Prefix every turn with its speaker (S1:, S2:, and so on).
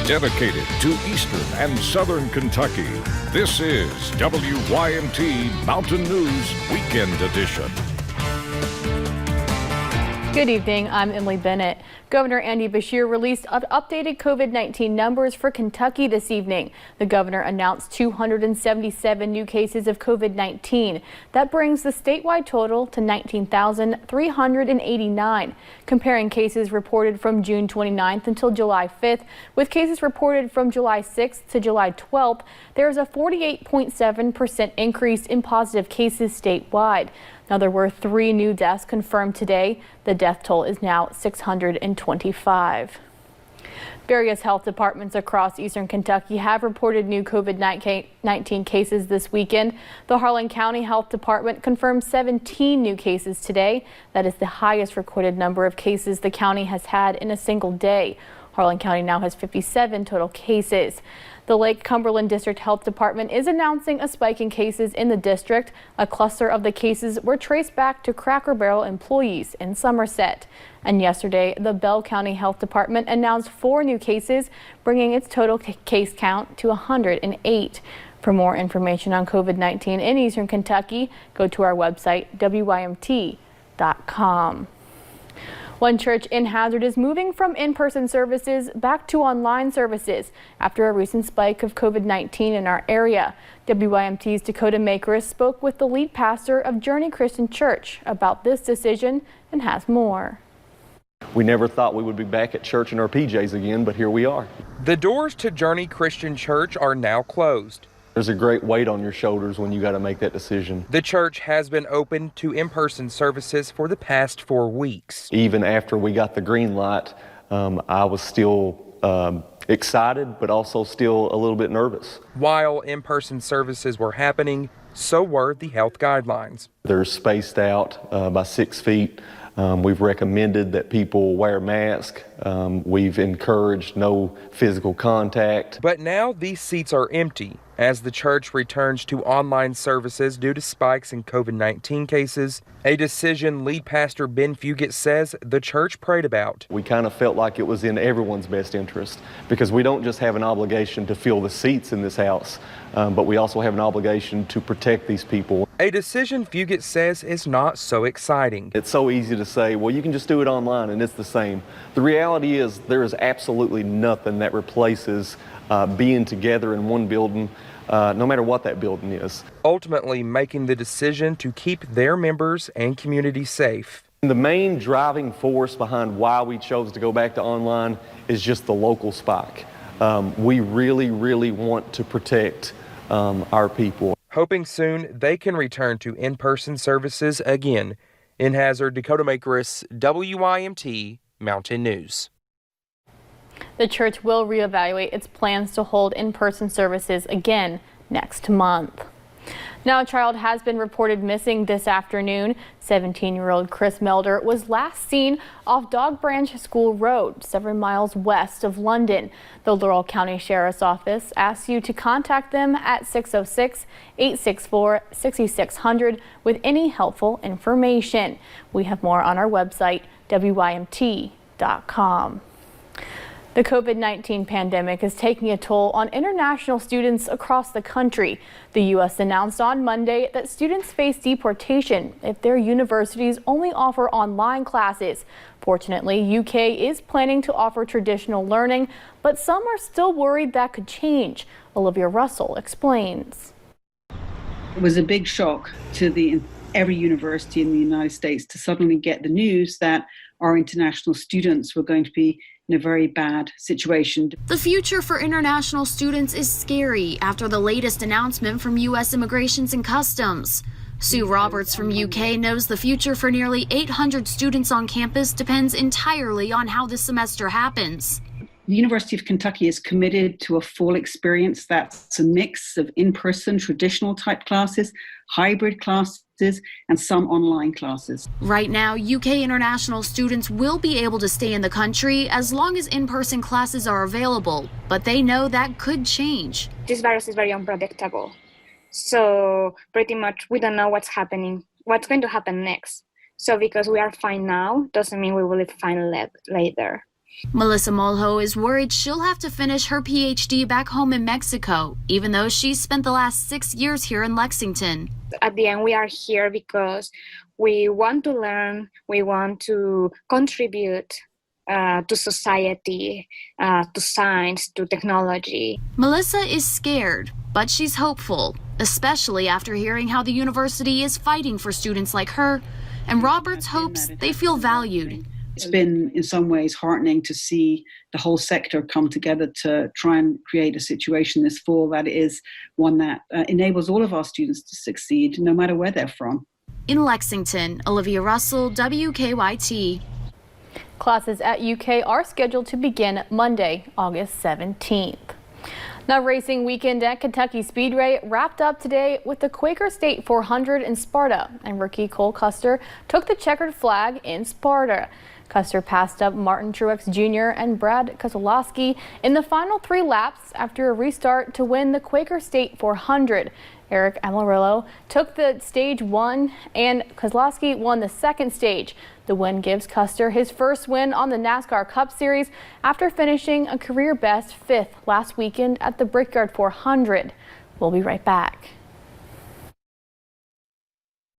S1: dedicated to Eastern and Southern Kentucky. This is WYMT Mountain News Weekend Edition.
S2: Good evening, I'm Emily Bennett. Governor Andy Beshear released updated COVID-19 numbers for Kentucky this evening. The governor announced 277 new cases of COVID-19. That brings the statewide total to 19,389. Comparing cases reported from June 29th until July 5th with cases reported from July 6th to July 12th, there is a 48.7% increase in positive cases statewide. Now, there were 3 new deaths confirmed today. The death toll is now 625. Various health departments across eastern Kentucky have reported new COVID-19 cases this weekend. The Harlan County Health Department confirmed 17 new cases today. That is the highest recorded number of cases the county has had in a single day. Harlan County now has 57 total cases. The Lake Cumberland District Health Department is announcing a spike in cases in the district. A cluster of the cases were traced back to Cracker Barrel employees in Somerset. And yesterday, the Bell County Health Department announced 4 new cases, bringing its total case count to 108. For more information on COVID-19 in eastern Kentucky, go to our website, WYMT.com. One church in Hazard is moving from in-person services back to online services after a recent spike of COVID-19 in our area. WYMT's Dakota Makris spoke with the lead pastor of Journey Christian Church about this decision and has more.
S3: We never thought we would be back at church in our PJs again, but here we are.
S4: The doors to Journey Christian Church are now closed.
S3: There's a great weight on your shoulders when you got to make that decision.
S4: The church has been open to in-person services for the past 4 weeks.
S3: Even after we got the green light, I was still excited, but also still a little bit nervous.
S4: While in-person services were happening, so were the health guidelines.
S3: They're spaced out by 6 feet. We've recommended that people wear masks. We've encouraged no physical contact.
S4: But now these seats are empty as the church returns to online services due to spikes in COVID-19 cases, a decision lead pastor Ben Fugit says the church prayed about.
S3: We kind of felt like it was in everyone's best interest because we don't just have an obligation to fill the seats in this house, but we also have an obligation to protect these people.
S4: A decision Fugit says is not so exciting.
S3: It's so easy to say, well, you can just do it online and it's the same. The reality is there is absolutely nothing that replaces being together in one building, no matter what that building is.
S4: Ultimately making the decision to keep their members and community safe.
S3: The main driving force behind why we chose to go back to online is just the local spike. We really want to protect our people.
S4: Hoping soon they can return to in-person services again. In Hazard, Dakota Makris, WYMT Mountain News.
S2: The church will reevaluate its plans to hold in-person services again next month. Now, a child has been reported missing this afternoon. 17-year-old Chris Melder was last seen off Dog Branch School Road, several miles west of London. The Laurel County Sheriff's Office asks you to contact them at 606-864-6600 with any helpful information. We have more on our website, WYMT.com. The COVID-19 pandemic is taking a toll on international students across the country. The U.S. announced on Monday that students face deportation if their universities only offer online classes. Fortunately, UK is planning to offer traditional learning, but some are still worried that could change. Olivia Russell explains.
S5: It was a big shock to every university in the United States to suddenly get the news that our international students were going to be in a very bad situation.
S6: The future for international students is scary after the latest announcement from U.S. Immigrations and Customs. Sue Roberts from UK knows the future for nearly 800 students on campus depends entirely on how this semester happens.
S5: The University of Kentucky is committed to a full experience that's a mix of in-person traditional type classes, hybrid classes, and some online classes.
S6: Right now, UK international students will be able to stay in the country as long as in-person classes are available, but they know that could change.
S7: This virus is very unpredictable. So pretty much we don't know what's going to happen next. So because we are fine now doesn't mean we will be fine later.
S6: Melissa Molho is worried she'll have to finish her PhD back home in Mexico, even though she's spent the last 6 years here in Lexington.
S7: At the end, we are here because we want to learn, we want to contribute to society, to science, to technology.
S6: Melissa is scared, but she's hopeful, especially after hearing how the university is fighting for students like her, and Roberts hopes they feel valued.
S5: It's been in some ways heartening to see the whole sector come together to try and create a situation this fall that is one that enables all of our students to succeed, no matter where they're from.
S6: In Lexington, Olivia Russell, WKYT.
S2: Classes at UK are scheduled to begin Monday, August 17th. Now, racing weekend at Kentucky Speedway wrapped up today with the Quaker State 400 in Sparta, and rookie Cole Custer took the checkered flag in Sparta. Custer passed up Martin Truex Jr. and Brad Keselowski in the final 3 laps after a restart to win the Quaker State 400. Eric Amarillo took the stage 1 and Keselowski won the second stage. The win gives Custer his first win on the NASCAR Cup Series after finishing a career best 5th last weekend at the Brickyard 400. We'll be right back.